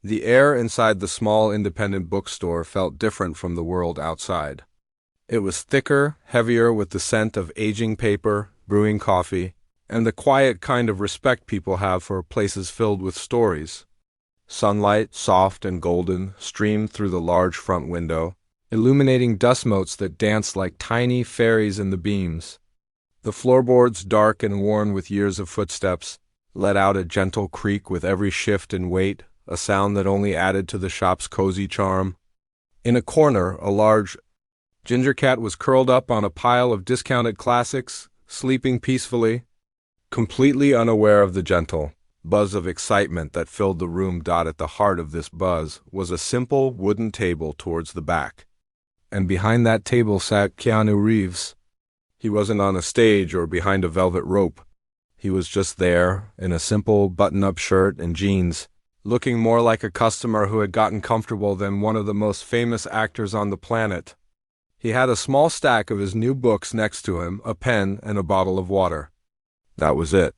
The air inside the small independent bookstore felt different from the world outside. It was thicker, heavier with the scent of aging paper, brewing coffee, and the quiet kind of respect people have for places filled with stories. Sunlight, soft and golden, streamed through the large front window, illuminating dust motes that danced like tiny fairies in the beams. The floorboards, dark and worn with years of footsteps, let out a gentle creak with every shift and weight, a sound that only added to the shop's cozy charm. In a corner, a large ginger cat was curled up on a pile of discounted classics, sleeping peacefully, completely unaware of the gentle buzz of excitement that filled the room. At the heart of this buzz was a simple wooden table towards the back. And behind that table sat Keanu Reeves. He wasn't on a stage or behind a velvet rope. He was just there, in a simple button-up shirt and jeans, looking more like a customer who had gotten comfortable than one of the most famous actors on the planet. He had a small stack of his new books next to him, a pen, and a bottle of water. That was it.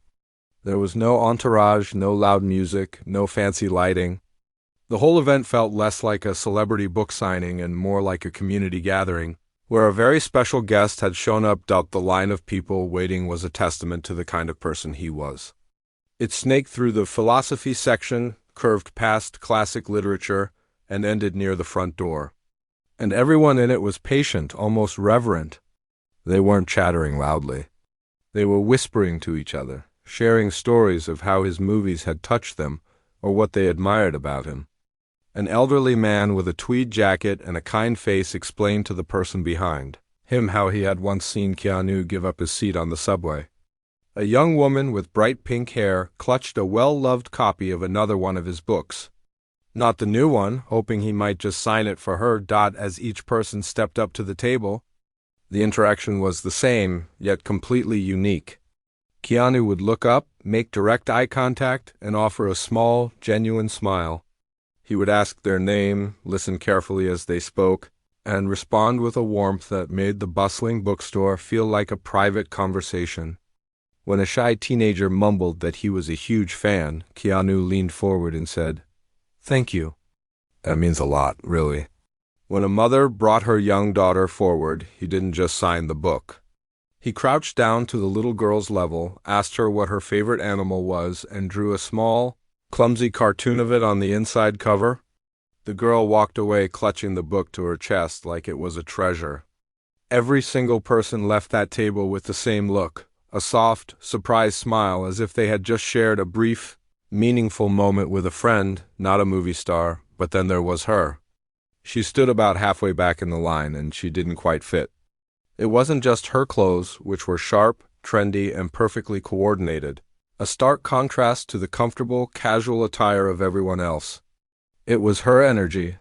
There was no entourage, no loud music, no fancy lighting. The whole event felt less like a celebrity book signing and more like a community gathering, where a very special guest had shown up. The line of people waiting was a testament to the kind of person he was. It snaked through the philosophy section, curved past classic literature, and ended near the front door. And everyone in it was patient, almost reverent. They weren't chattering loudly. They were whispering to each other, sharing stories of how his movies had touched them or what they admired about him. An elderly man with a tweed jacket and a kind face explained to the person behind him how he had once seen Keanu give up his seat on the subway. A young woman with bright pink hair clutched a well-loved copy of another one of his books. Not the new one, hoping he might just sign it for her. As each person stepped up to the table, the interaction was the same, yet completely unique. Keanu would look up, make direct eye contact, and offer a small, genuine smile. He would ask their name, listen carefully as they spoke, and respond with a warmth that made the bustling bookstore feel like a private conversation. When a shy teenager mumbled that he was a huge fan, Keanu leaned forward and said, "Thank you." That means a lot, really. When a mother brought her young daughter forward, he didn't just sign the book. He crouched down to the little girl's level, asked her what her favorite animal was, and drew a small, clumsy cartoon of it on the inside cover. The girl walked away clutching the book to her chest like it was a treasure. Every single person left that table with the same look, a soft, surprised smile as if they had just shared a brief, meaningful moment with a friend, not a movie star. But then there was her. She stood about halfway back in the line, and she didn't quite fit. It wasn't just her clothes, which were sharp, trendy, and perfectly coordinated, a stark contrast to the comfortable, casual attire of everyone else. It was her energy.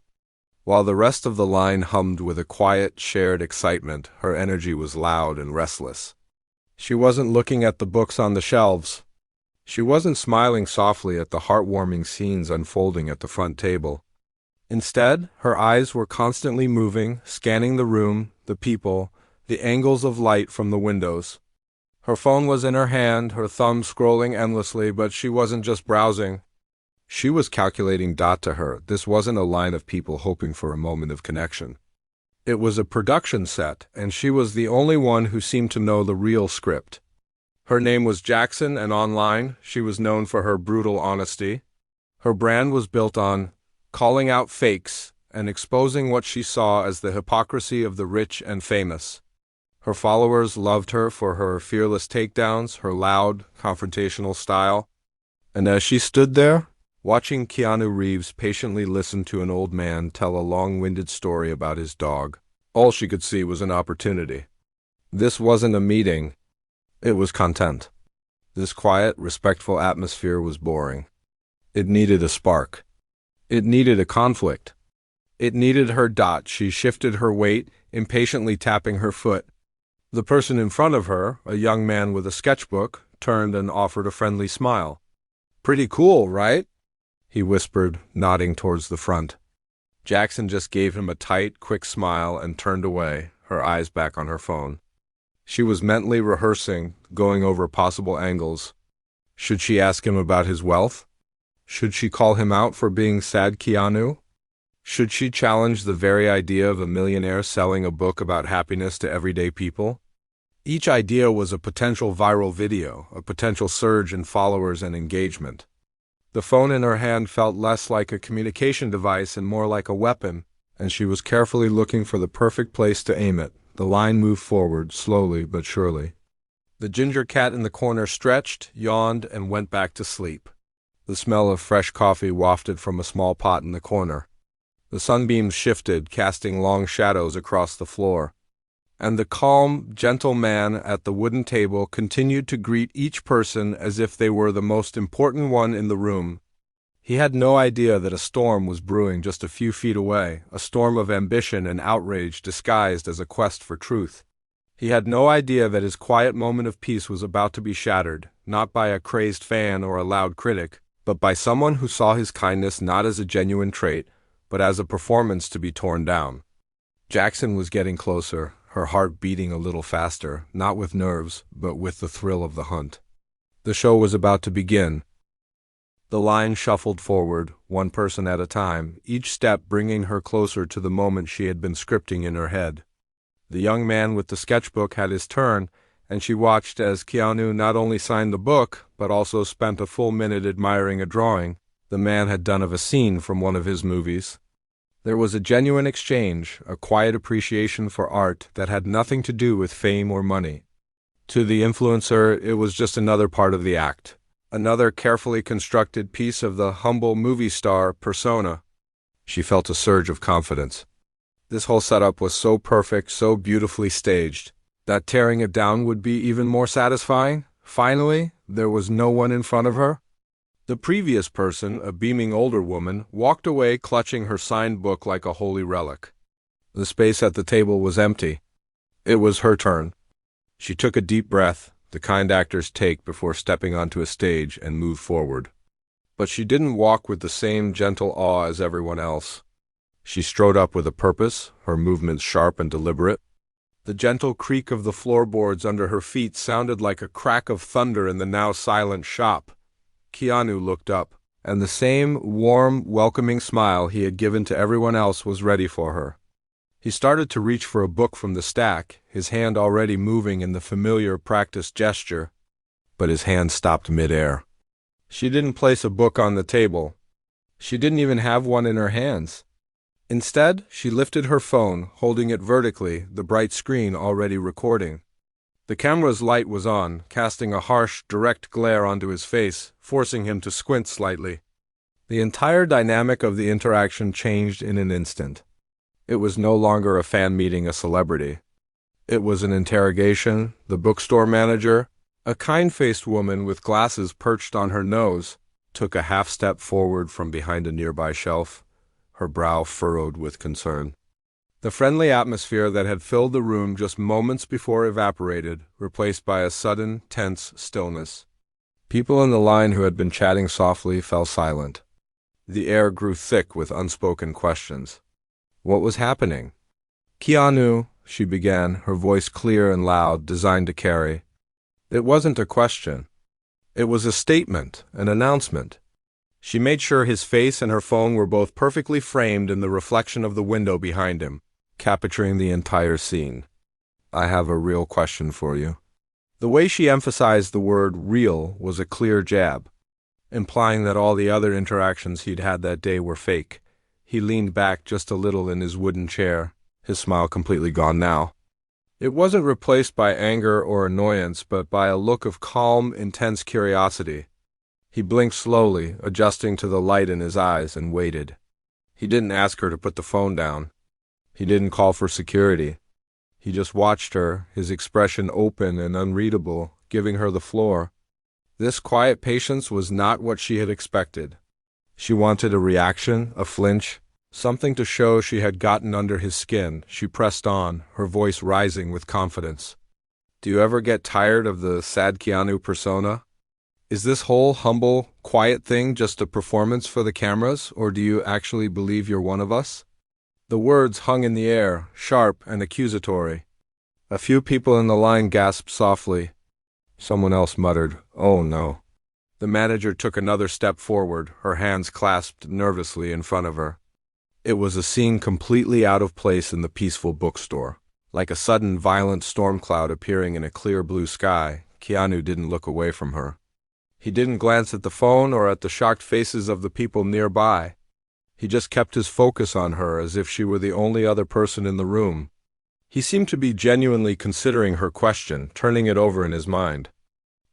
While the rest of the line hummed with a quiet, shared excitement, her energy was loud and restless. She wasn't looking at the books on the shelves. She wasn't smiling softly at the heartwarming scenes unfolding at the front table. Instead, her eyes were constantly moving, scanning the room, the people, the angles of light from the windows. Her phone was in her hand, her thumb scrolling endlessly, but she wasn't just browsing. She was calculating. To her, this wasn't a line of people hoping for a moment of connection. It was a production set, and she was the only one who seemed to know the real script. Her name was Jackson, and online, she was known for her brutal honesty. Her brand was built on calling out fakes and exposing what she saw as the hypocrisy of the rich and famous. Her followers loved her for her fearless takedowns, her loud, confrontational style. And as she stood there, watching Keanu Reeves patiently listen to an old man tell a long-winded story about his dog, all she could see was an opportunity. This wasn't a meeting. It was content. This quiet, respectful atmosphere was boring. It needed a spark. It needed a conflict. It needed her. She shifted her weight, impatiently tapping her foot. The person in front of her, a young man with a sketchbook, turned and offered a friendly smile. "Pretty cool, right?" he whispered, nodding towards the front. Jackson just gave him a tight, quick smile and turned away, her eyes back on her phone. She was mentally rehearsing, going over possible angles. Should she ask him about his wealth? Should she call him out for being sad Keanu? Should she challenge the very idea of a millionaire selling a book about happiness to everyday people? Each idea was a potential viral video, a potential surge in followers and engagement. The phone in her hand felt less like a communication device and more like a weapon, and she was carefully looking for the perfect place to aim it. The line moved forward, slowly but surely. The ginger cat in the corner stretched, yawned, and went back to sleep. The smell of fresh coffee wafted from a small pot in the corner. The sunbeams shifted, casting long shadows across the floor. And the calm, gentle man at the wooden table continued to greet each person as if they were the most important one in the room. He had no idea that a storm was brewing just a few feet away, a storm of ambition and outrage disguised as a quest for truth. He had no idea that his quiet moment of peace was about to be shattered, not by a crazed fan or a loud critic, but by someone who saw his kindness not as a genuine trait, but as a performance to be torn down. Jackson was getting closer, her heart beating a little faster, not with nerves, but with the thrill of the hunt. The show was about to begin. The line shuffled forward, one person at a time, each step bringing her closer to the moment she had been scripting in her head. The young man with the sketchbook had his turn, and she watched as Keanu not only signed the book, but also spent a full minute admiring a drawing the man had done of a scene from one of his movies. There was a genuine exchange, a quiet appreciation for art that had nothing to do with fame or money. To the influencer, it was just another part of the act, another carefully constructed piece of the humble movie star persona. She felt a surge of confidence. This whole setup was so perfect, so beautifully staged, that tearing it down would be even more satisfying. Finally, there was no one in front of her. The previous person, a beaming older woman, walked away clutching her signed book like a holy relic. The space at the table was empty. It was her turn. She took a deep breath, the kind actors take before stepping onto a stage, and moved forward. But she didn't walk with the same gentle awe as everyone else. She strode up with a purpose, her movements sharp and deliberate. The gentle creak of the floorboards under her feet sounded like a crack of thunder in the now silent shop. Keanu looked up, and the same warm, welcoming smile he had given to everyone else was ready for her. He started to reach for a book from the stack, his hand already moving in the familiar practiced gesture, but his hand stopped mid-air. She didn't place a book on the table. She didn't even have one in her hands. Instead, she lifted her phone, holding it vertically, the bright screen already recording. The camera's light was on, casting a harsh, direct glare onto his face, forcing him to squint slightly. The entire dynamic of the interaction changed in an instant. It was no longer a fan meeting a celebrity. It was an interrogation. The bookstore manager, a kind-faced woman with glasses perched on her nose, took a half-step forward from behind a nearby shelf, her brow furrowed with concern. The friendly atmosphere that had filled the room just moments before evaporated, replaced by a sudden, tense stillness. People in the line who had been chatting softly fell silent. The air grew thick with unspoken questions. What was happening? Keanu, she began, her voice clear and loud, designed to carry. It wasn't a question. It was a statement, an announcement. She made sure his face and her phone were both perfectly framed in the reflection of the window behind him, capturing the entire scene. I have a real question for you. The way she emphasized the word real was a clear jab, implying that all the other interactions he'd had that day were fake. He leaned back just a little in his wooden chair, his smile completely gone now. It wasn't replaced by anger or annoyance, but by a look of calm, intense curiosity. He blinked slowly, adjusting to the light in his eyes, and waited. He didn't ask her to put the phone down. He didn't call for security. He just watched her, his expression open and unreadable, giving her the floor. This quiet patience was not what she had expected. She wanted a reaction, a flinch, something to show she had gotten under his skin. She pressed on, her voice rising with confidence. Do you ever get tired of the sad Keanu persona? Is this whole humble, quiet thing just a performance for the cameras, or do you actually believe you're one of us? The words hung in the air, sharp and accusatory. A few people in the line gasped softly. Someone else muttered, "Oh no." The manager took another step forward, her hands clasped nervously in front of her. It was a scene completely out of place in the peaceful bookstore. Like a sudden violent storm cloud appearing in a clear blue sky, Keanu didn't look away from her. He didn't glance at the phone or at the shocked faces of the people nearby. He just kept his focus on her as if she were the only other person in the room. He seemed to be genuinely considering her question, turning it over in his mind.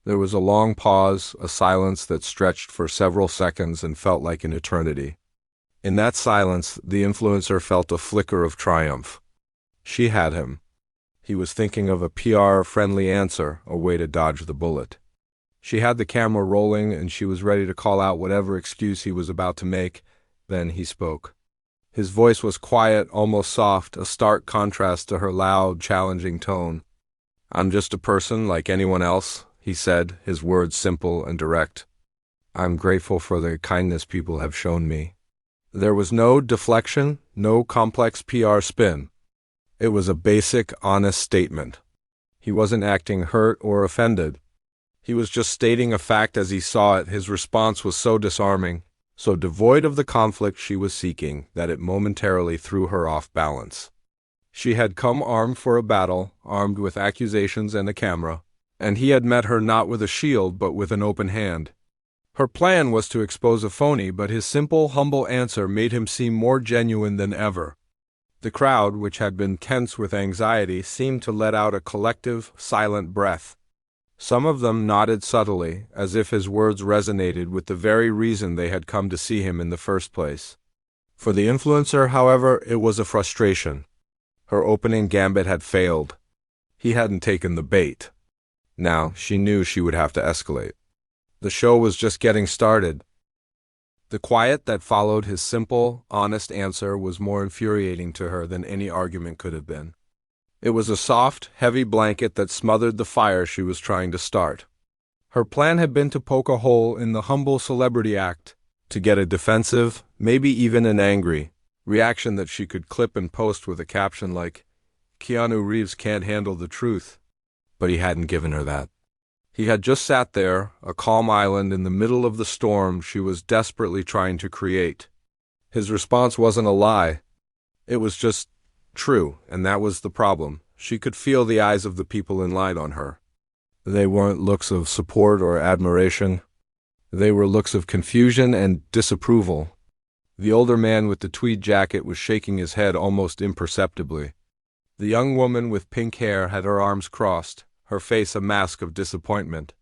There was a long pause, a silence that stretched for several seconds and felt like an eternity. In that silence, the influencer felt a flicker of triumph. She had him. He was thinking of a PR-friendly answer, a way to dodge the bullet. She had the camera rolling, and she was ready to call out whatever excuse he was about to make. Then he spoke. His voice was quiet, almost soft, a stark contrast to her loud, challenging tone. "I'm just a person like anyone else," he said, his words simple and direct. "I'm grateful for the kindness people have shown me." There was no deflection, no complex PR spin. It was a basic, honest statement. He wasn't acting hurt or offended. He was just stating a fact as he saw it. His response was so disarming, so devoid of the conflict she was seeking, that it momentarily threw her off balance. She had come armed for a battle, armed with accusations and a camera, and he had met her not with a shield but with an open hand. Her plan was to expose a phony, but his simple, humble answer made him seem more genuine than ever. The crowd, which had been tense with anxiety, seemed to let out a collective, silent breath. Some of them nodded subtly, as if his words resonated with the very reason they had come to see him in the first place. For the influencer, however, it was a frustration. Her opening gambit had failed. He hadn't taken the bait. Now, she knew she would have to escalate. The show was just getting started. The quiet that followed his simple, honest answer was more infuriating to her than any argument could have been. It was a soft, heavy blanket that smothered the fire she was trying to start. Her plan had been to poke a hole in the humble celebrity act, to get a defensive, maybe even an angry, reaction that she could clip and post with a caption like, "Keanu Reeves can't handle the truth." But he hadn't given her that. He had just sat there, a calm island in the middle of the storm she was desperately trying to create. His response wasn't a lie. It was just true, and that was the problem. She could feel the eyes of the people in line on her. They weren't looks of support or admiration. They were looks of confusion and disapproval. The older man with the tweed jacket was shaking his head almost imperceptibly. The young woman with pink hair had her arms crossed, her face a mask of disappointment.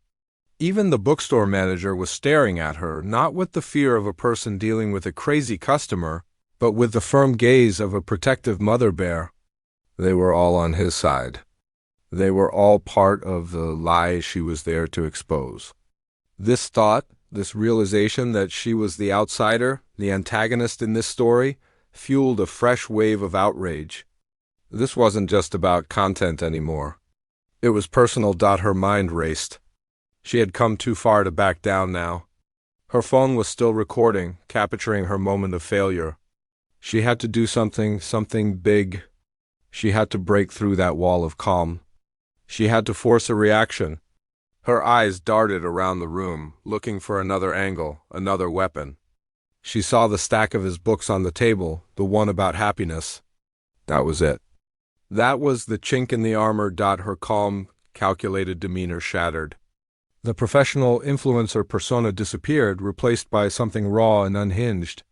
Even the bookstore manager was staring at her, not with the fear of a person dealing with a crazy customer, but with the firm gaze of a protective mother bear. They were all on his side. They were all part of the lie she was there to expose. This thought, this realization that she was the outsider, the antagonist in this story, fueled a fresh wave of outrage. This wasn't just about content anymore. It was personal. Her mind raced. She had come too far to back down now. Her phone was still recording, capturing her moment of failure. She had to do something big. She had to break through that wall of calm. She had to force a reaction. Her eyes darted around the room, looking for another angle, another weapon. She saw the stack of his books on the table, the one about happiness. That was it. That was the chink in the armor. Her calm, calculated demeanor shattered. The professional influencer persona disappeared, replaced by something raw and unhinged.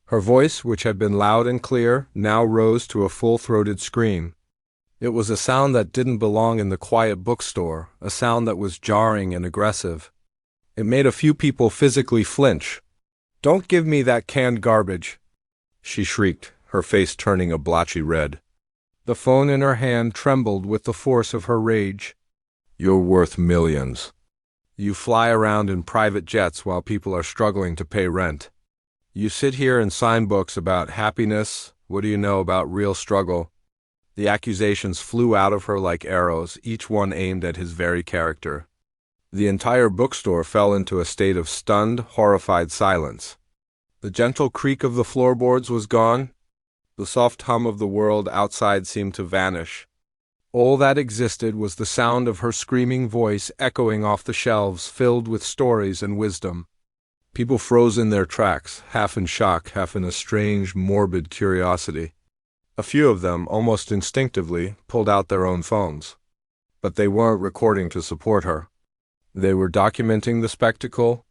Her voice, which had been loud and clear, now rose to a full-throated scream. It was a sound that didn't belong in the quiet bookstore, a sound that was jarring and aggressive. It made a few people physically flinch. "Don't give me that canned garbage," she shrieked, her face turning a blotchy red. The phone in her hand trembled with the force of her rage. "You're worth millions. You fly around in private jets while people are struggling to pay rent. You sit here and sign books about happiness. What do you know about real struggle?" The accusations flew out of her like arrows, each one aimed at his very character. The entire bookstore fell into a state of stunned, horrified silence. The gentle creak of the floorboards was gone. The soft hum of the world outside seemed to vanish. All that existed was the sound of her screaming voice echoing off the shelves filled with stories and wisdom. People froze in their tracks, half in shock, half in a strange, morbid curiosity. A few of them, almost instinctively, pulled out their own phones. But they weren't recording to support her. They were documenting the spectacle,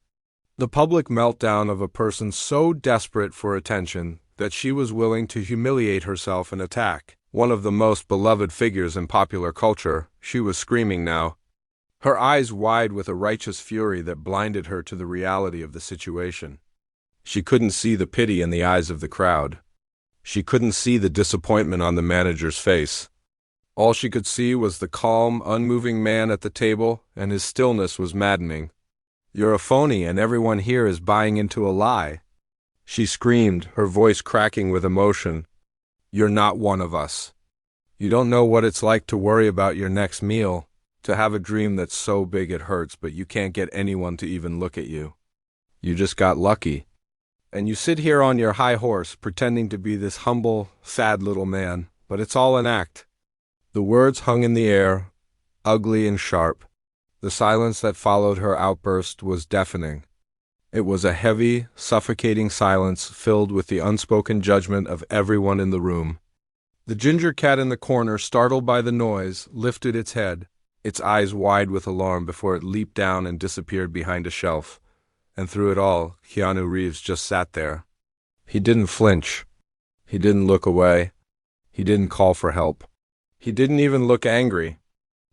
the public meltdown of a person so desperate for attention that she was willing to humiliate herself and attack one of the most beloved figures in popular culture. She was screaming now, her eyes wide with a righteous fury that blinded her to the reality of the situation. She couldn't see the pity in the eyes of the crowd. She couldn't see the disappointment on the manager's face. All she could see was the calm, unmoving man at the table, and his stillness was maddening. "You're a phony, and everyone here is buying into a lie," she screamed, her voice cracking with emotion. "You're not one of us. You don't know what it's like to worry about your next meal, to have a dream that's so big it hurts, but you can't get anyone to even look at you. You just got lucky. And you sit here on your high horse, pretending to be this humble, sad little man, but it's all an act." The words hung in the air, ugly and sharp. The silence that followed her outburst was deafening. It was a heavy, suffocating silence filled with the unspoken judgment of everyone in the room. The ginger cat in the corner, startled by the noise, lifted its head, its eyes wide with alarm before it leaped down and disappeared behind a shelf. And through it all, Keanu Reeves just sat there. He didn't flinch. He didn't look away. He didn't call for help. He didn't even look angry.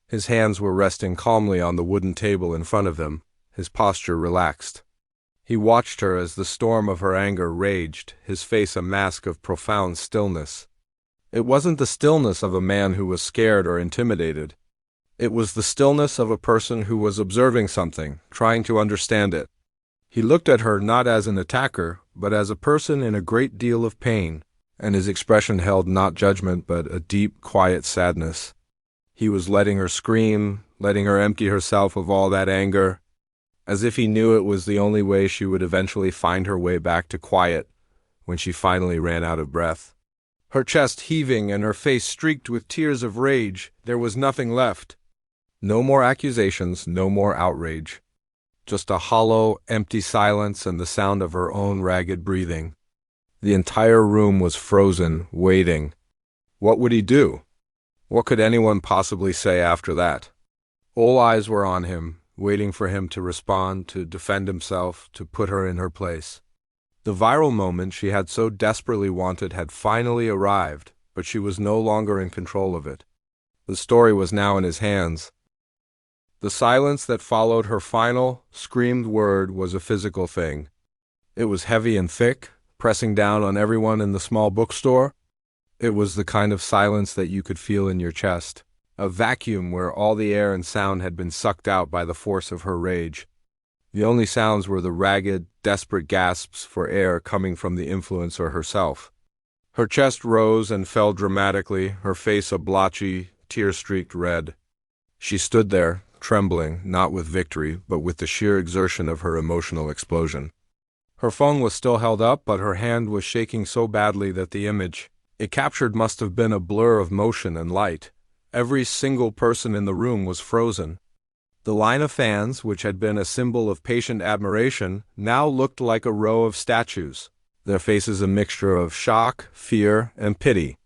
His hands were resting calmly on the wooden table in front of him, his posture relaxed. He watched her as the storm of her anger raged, his face a mask of profound stillness. It wasn't the stillness of a man who was scared or intimidated. It was the stillness of a person who was observing something, trying to understand it. He looked at her not as an attacker, but as a person in a great deal of pain, and his expression held not judgment but a deep, quiet sadness. He was letting her scream, letting her empty herself of all that anger, as if he knew it was the only way she would eventually find her way back to quiet when she finally ran out of breath. Her chest heaving and her face streaked with tears of rage, there was nothing left. No more accusations, no more outrage. Just a hollow, empty silence and the sound of her own ragged breathing. The entire room was frozen, waiting. What would he do? What could anyone possibly say after that? All eyes were on him, waiting for him to respond, to defend himself, to put her in her place. The viral moment she had so desperately wanted had finally arrived, but she was no longer in control of it. The story was now in his hands. The silence that followed her final, screamed word was a physical thing. It was heavy and thick, pressing down on everyone in the small bookstore. It was the kind of silence that you could feel in your chest, a vacuum where all the air and sound had been sucked out by the force of her rage. The only sounds were the ragged, desperate gasps for air coming from the influencer herself. Her chest rose and fell dramatically, her face a blotchy, tear-streaked red. She stood there, trembling, not with victory, but with the sheer exertion of her emotional explosion. Her phone was still held up, but her hand was shaking so badly that the image it captured must have been a blur of motion and light. Every single person in the room was frozen. The line of fans, which had been a symbol of patient admiration, now looked like a row of statues, their faces a mixture of shock, fear, and pity.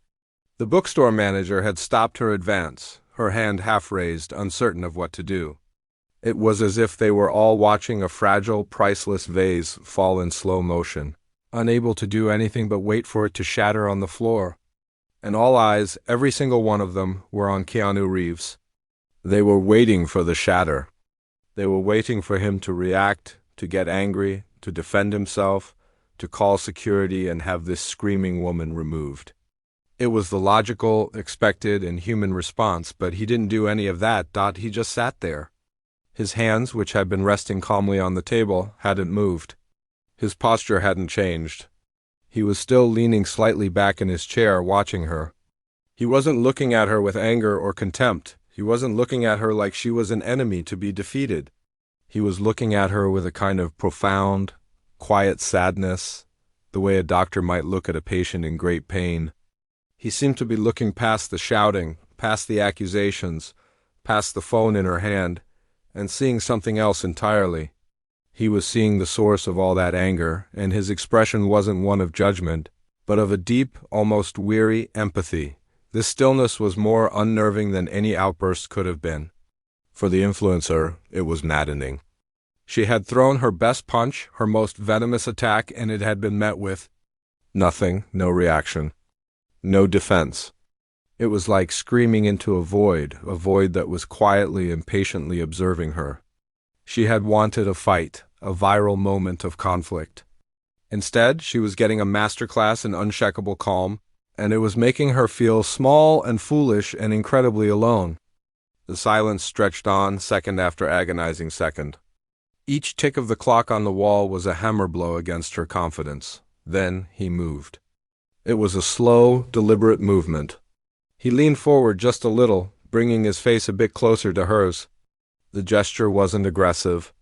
The bookstore manager had stopped her advance, her hand half raised, uncertain of what to do. It was as if they were all watching a fragile, priceless vase fall in slow motion, unable to do anything but wait for it to shatter on the floor. And all eyes, every single one of them, were on Keanu Reeves. They were waiting for the shatter. They were waiting for him to react, to get angry, to defend himself, to call security and have this screaming woman removed. It was the logical, expected, and human response, but he didn't do any of that. He just sat there. His hands, which had been resting calmly on the table, hadn't moved. His posture hadn't changed. He was still leaning slightly back in his chair, watching her. He wasn't looking at her with anger or contempt. He wasn't looking at her like she was an enemy to be defeated. He was looking at her with a kind of profound, quiet sadness, the way a doctor might look at a patient in great pain. He seemed to be looking past the shouting, past the accusations, past the phone in her hand, and seeing something else entirely. He was seeing the source of all that anger, and his expression wasn't one of judgment, but of a deep, almost weary empathy. This stillness was more unnerving than any outburst could have been. For the influencer, it was maddening. She had thrown her best punch, her most venomous attack, and it had been met with nothing, no reaction, no defense. It was like screaming into a void that was quietly and patiently observing her. She had wanted a fight, a viral moment of conflict. Instead, she was getting a masterclass in unshakable calm, and it was making her feel small and foolish and incredibly alone. The silence stretched on, second after agonizing second. Each tick of the clock on the wall was a hammer blow against her confidence. Then he moved. It was a slow, deliberate movement. He leaned forward just a little, bringing his face a bit closer to hers. The gesture wasn't aggressive.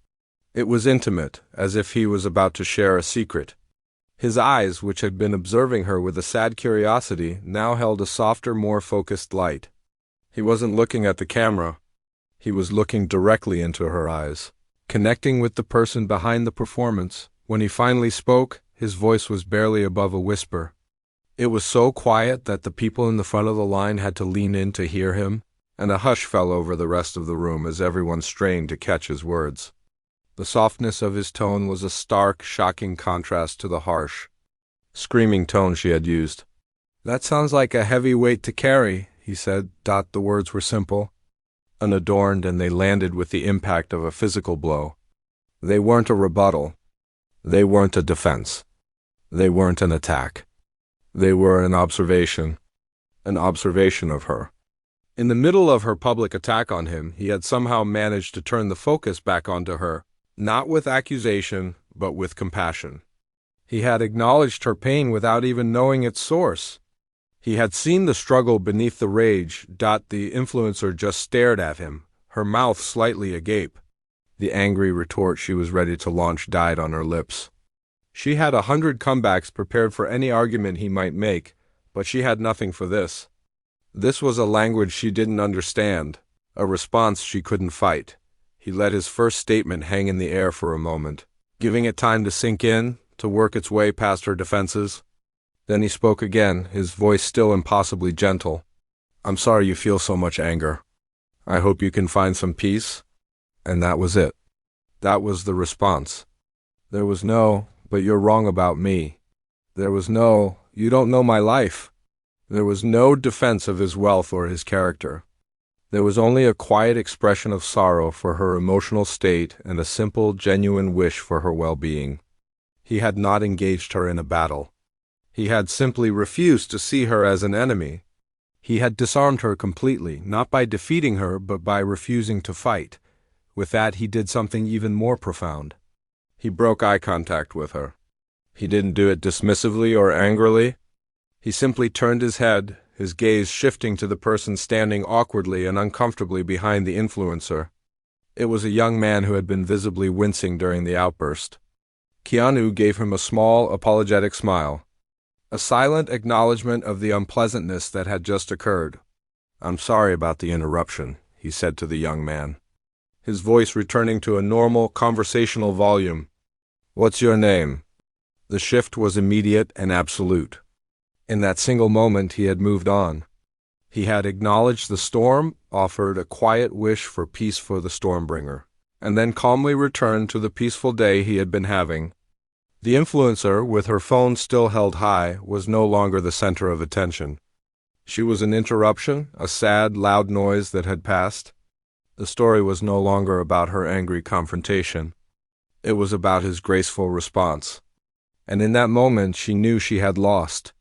It was intimate, as if he was about to share a secret. His eyes, which had been observing her with a sad curiosity, now held a softer, more focused light. He wasn't looking at the camera. He was looking directly into her eyes, connecting with the person behind the performance. When he finally spoke, his voice was barely above a whisper. It was so quiet that the people in the front of the line had to lean in to hear him, and a hush fell over the rest of the room as everyone strained to catch his words. The softness of his tone was a stark, shocking contrast to the harsh, screaming tone she had used. "That sounds like a heavy weight to carry," he said. The words were simple, unadorned, and they landed with the impact of a physical blow. They weren't a rebuttal. They weren't a defense. They weren't an attack. They were an observation of her. In the middle of her public attack on him, he had somehow managed to turn the focus back onto her, not with accusation, but with compassion. He had acknowledged her pain without even knowing its source. He had seen the struggle beneath the rage. The influencer just stared at him, her mouth slightly agape. The angry retort she was ready to launch died on her lips. She had 100 comebacks prepared for any argument he might make, but she had nothing for this. This was a language she didn't understand, a response she couldn't fight. He let his first statement hang in the air for a moment, giving it time to sink in, to work its way past her defenses. Then he spoke again, his voice still impossibly gentle. "I'm sorry you feel so much anger. I hope you can find some peace." And that was it. That was the response. There was no, "But you're wrong about me." There was no, "You don't know my life." There was no defense of his wealth or his character. There was only a quiet expression of sorrow for her emotional state and a simple, genuine wish for her well-being. He had not engaged her in a battle. He had simply refused to see her as an enemy. He had disarmed her completely, not by defeating her, but by refusing to fight. With that, he did something even more profound. He broke eye contact with her. He didn't do it dismissively or angrily. He simply turned his head, his gaze shifting to the person standing awkwardly and uncomfortably behind the influencer. It was a young man who had been visibly wincing during the outburst. Keanu gave him a small, apologetic smile, a silent acknowledgement of the unpleasantness that had just occurred. "I'm sorry about the interruption," he said to the young man, his voice returning to a normal, conversational volume. "What's your name?" The shift was immediate and absolute. In that single moment, he had moved on. He had acknowledged the storm, offered a quiet wish for peace for the stormbringer, and then calmly returned to the peaceful day he had been having. The influencer, with her phone still held high, was no longer the center of attention. She was an interruption, a sad, loud noise that had passed. The story was no longer about her angry confrontation. It was about his graceful response. And in that moment, she knew she had lost.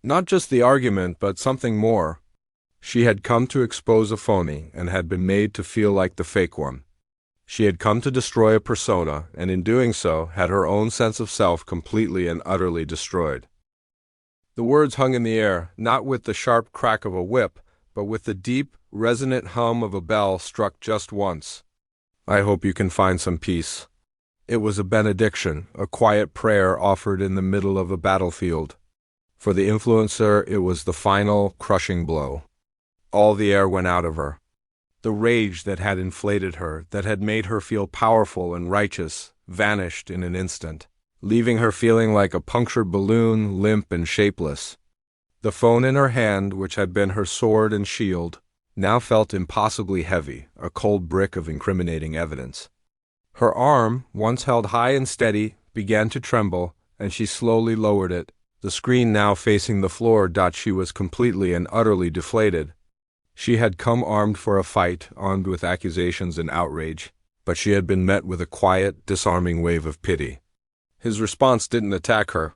Not just the argument, but something more. She had come to expose a phony and had been made to feel like the fake one. She had come to destroy a persona, and in doing so, had her own sense of self completely and utterly destroyed. The words hung in the air, not with the sharp crack of a whip, but with the deep, resonant hum of a bell struck just once. "I hope you can find some peace." It was a benediction, a quiet prayer offered in the middle of a battlefield. For the influencer, it was the final, crushing blow. all the air went out of her. The rage that had inflated her, that had made her feel powerful and righteous, vanished in an instant, leaving her feeling like a punctured balloon, limp and shapeless. The phone in her hand, which had been her sword and shield, now felt impossibly heavy, a cold brick of incriminating evidence. Her arm, once held high and steady, began to tremble, and she slowly lowered it, the screen now facing the floor. She was completely and utterly deflated. She had come armed for a fight, armed with accusations and outrage, but she had been met with a quiet, disarming wave of pity. His response didn't attack her.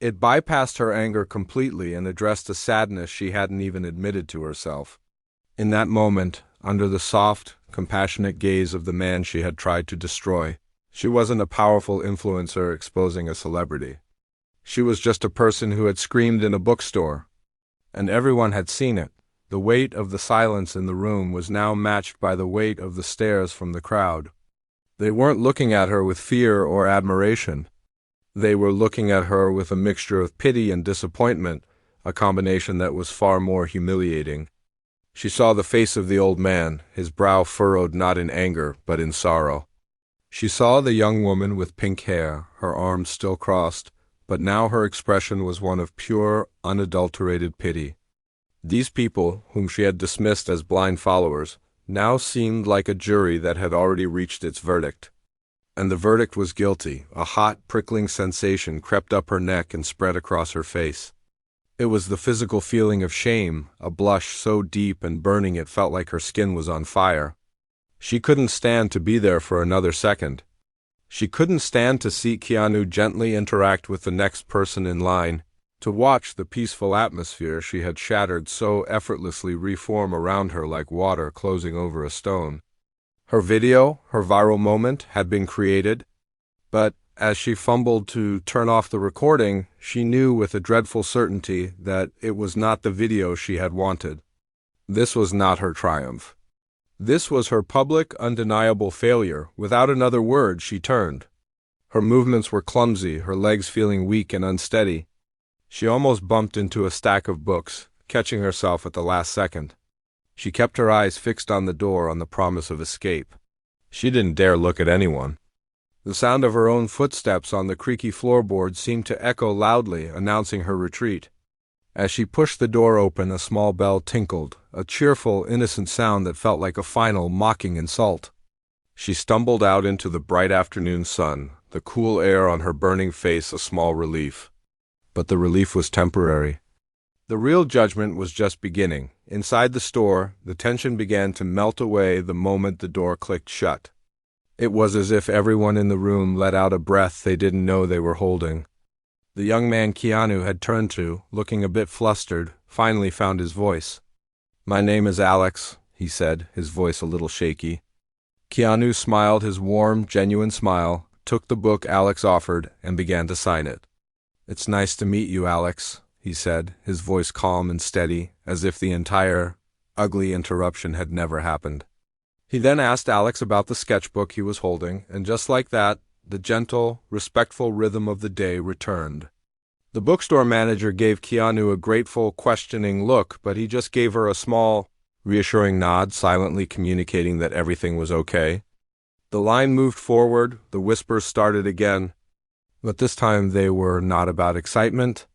It bypassed her anger completely and addressed a sadness she hadn't even admitted to herself. In that moment, under the soft, compassionate gaze of the man she had tried to destroy, she wasn't a powerful influencer exposing a celebrity. She was just a person who had screamed in a bookstore. And everyone had seen it. The weight of the silence in the room was now matched by the weight of the stares from the crowd. They weren't looking at her with fear or admiration. They were looking at her with a mixture of pity and disappointment, a combination that was far more humiliating. She saw the face of the old man, his brow furrowed not in anger but in sorrow. She saw the young woman with pink hair, her arms still crossed, but now her expression was one of pure, unadulterated pity. These people, whom she had dismissed as blind followers, now seemed like a jury that had already reached its verdict. And the verdict was guilty. A hot, prickling sensation crept up her neck and spread across her face. It was the physical feeling of shame, a blush so deep and burning it felt like her skin was on fire. She couldn't stand to be there for another second. She couldn't stand to see Keanu gently interact with the next person in line, to watch the peaceful atmosphere she had shattered so effortlessly reform around her like water closing over a stone. Her video, her viral moment, had been created, but as she fumbled to turn off the recording, she knew with a dreadful certainty that it was not the video she had wanted. This was not her triumph. This was her public, undeniable failure. Without another word, she turned. Her movements were clumsy, her legs feeling weak and unsteady. She almost bumped into a stack of books, catching herself at the last second. She kept her eyes fixed on the door on the promise of escape. She didn't dare look at anyone. The sound of her own footsteps on the creaky floorboard seemed to echo loudly, announcing her retreat. As she pushed the door open, a small bell tinkled, a cheerful, innocent sound that felt like a final, mocking insult. She stumbled out into the bright afternoon sun, the cool air on her burning face a small relief. But the relief was temporary. The real judgment was just beginning. Inside the store, the tension began to melt away the moment the door clicked shut. It was as if everyone in the room let out a breath they didn't know they were holding. The young man Keanu had turned to, looking a bit flustered, finally found his voice. "My name is Alex," he said, his voice a little shaky. Keanu smiled his warm, genuine smile, took the book Alex offered, and began to sign it. "It's nice to meet you, Alex," he said, his voice calm and steady, as if the entire, ugly interruption had never happened. He then asked Alex about the sketchbook he was holding, and just like that, the gentle, respectful rhythm of the day returned. The bookstore manager gave Keanu a grateful, questioning look, but he just gave her a small, reassuring nod, silently communicating that everything was okay. The line moved forward, the whispers started again, but this time they were not about excitement,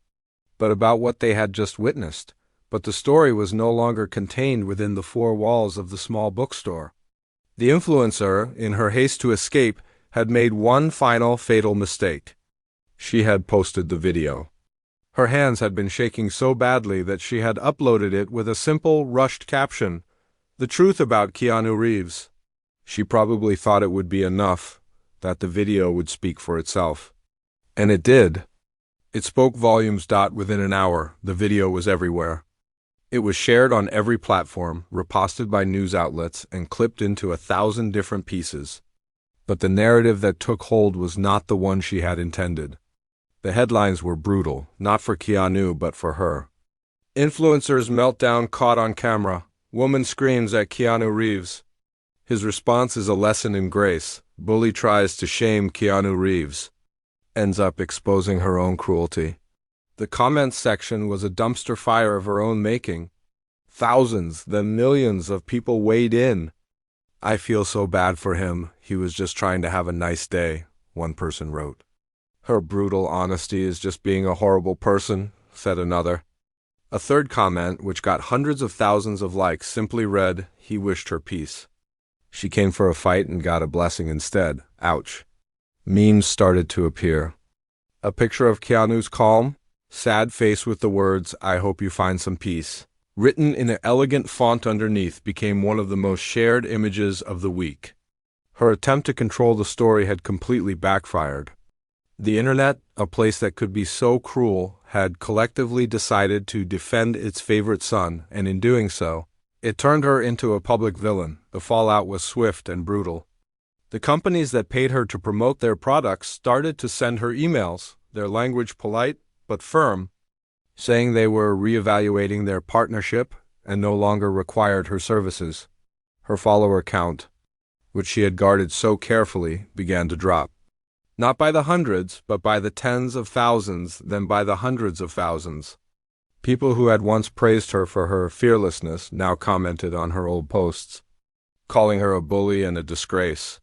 but about what they had just witnessed. But the story was no longer contained within the four walls of the small bookstore. The influencer, in her haste to escape, had made one final fatal mistake. She had posted the video. Her hands had been shaking so badly that she had uploaded it with a simple, rushed caption, "The truth about Keanu Reeves." She probably thought it would be enough, that the video would speak for itself. And it did. It spoke volumes. Within an hour, the video was everywhere. It was shared on every platform, reposted by news outlets, and clipped into 1,000 different pieces. But the narrative that took hold was not the one she had intended. The headlines were brutal, not for Keanu but for her. Influencer's meltdown caught on camera. Woman screams at Keanu Reeves. His response is a lesson in grace. Bully tries to shame Keanu Reeves. Ends up exposing her own cruelty. The comments section was a dumpster fire of her own making. Thousands, then millions of people weighed in. "I feel so bad for him. He was just trying to have a nice day," one person wrote. "Her brutal honesty is just being a horrible person," said another. A third comment, which got hundreds of thousands of likes, simply read, "He wished her peace. She came for a fight and got a blessing instead. Ouch." Memes started to appear. A picture of Keanu's calm, sad face with the words, "I hope you find some peace," written in an elegant font underneath, became one of the most shared images of the week. Her attempt to control the story had completely backfired. The internet, a place that could be so cruel, had collectively decided to defend its favorite son, and in doing so, it turned her into a public villain. The fallout was swift and brutal. The companies that paid her to promote their products started to send her emails, their language polite but firm, saying they were reevaluating their partnership and no longer required her services. Her follower count, which she had guarded so carefully, began to drop. Not by the hundreds, but by the tens of thousands, then by the hundreds of thousands. People who had once praised her for her fearlessness now commented on her old posts, calling her a bully and a disgrace.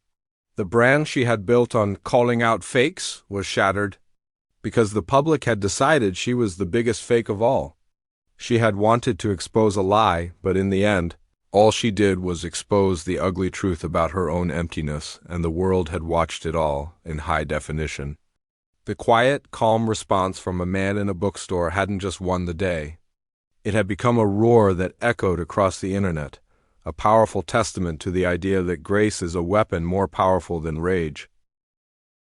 The brand she had built on calling out fakes was shattered, because the public had decided she was the biggest fake of all. She had wanted to expose a lie, but in the end, all she did was expose the ugly truth about her own emptiness, and the world had watched it all in high definition. The quiet, calm response from a man in a bookstore hadn't just won the day. It had become a roar that echoed across the internet, a powerful testament to the idea that grace is a weapon more powerful than rage.